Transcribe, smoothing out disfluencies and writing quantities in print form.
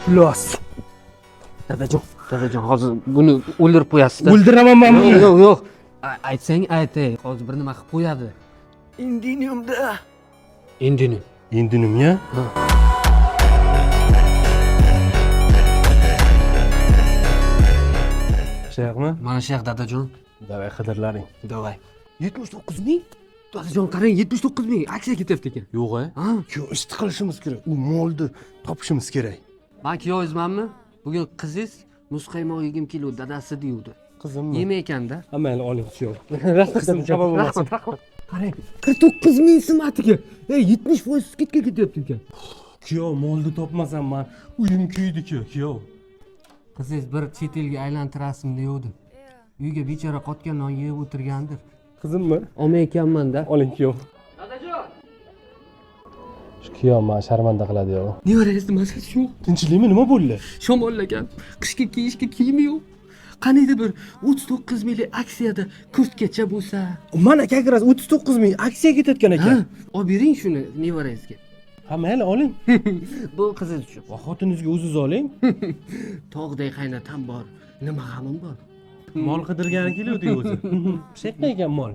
Los. Dadajon, hozir buni o'ldirib qo'yasiz-da. O'ldiraman men buni. Yo'q. Aytsang aytay, hozir bir nima qilib qo'yadi. Indiniyumda. Indini. Indiniyum ya? Shayxmi? Mana shayx dadajon. Davay qidirlaring. Davay. 79 ming? Dadajon, qarang, 79 ming aksiya ketyapti ekan. Yo'q-a? Ha? Shu ishni qilishimiz kerak. U molni topishimiz kerak. Men kuyovizmanmi? Bugun qizingiz muzqaymoq yegim keluvdi, dadasi deydi. Qizimmi? Yemaykanda. Amayli oling kuyov. Qizim javob bo'lmasin. Qarang, 49 ming so'm atiga. 70% skidka ketyapti ekan. Kuyov molni topmasam men uyim kuydi-ku, kuyov. Qizingiz bir chet elga aylantirasizmi deydi. Uyga bechora qotgan non yeb o'tirgandir. Qizimmi? Olmaykanman-da. Oling kuyov. Dadajon, Shu kuyov meni sharmanda qiladi yo. nevarangizning mazasi yo'q. Tinchlikmi, nima bo'ldi? Shamollagan, qishga kiyishga kiyimi yo'q. Qaniydi bir 39 minglik aksiyada kurtkacha bo'lsa. Mana kagras 39 ming aksiya ketayotgan Ha, ekan. olib bering shuni nevarangizga. Ha, mayli oling. Bu qizingiz uchun. Va xotiningizga o'zingiz oling. Tog'day qaynatam bor. Nima g'amim bor? Mol qidirgani keluvdi o'zi. Shayqa ekan mol.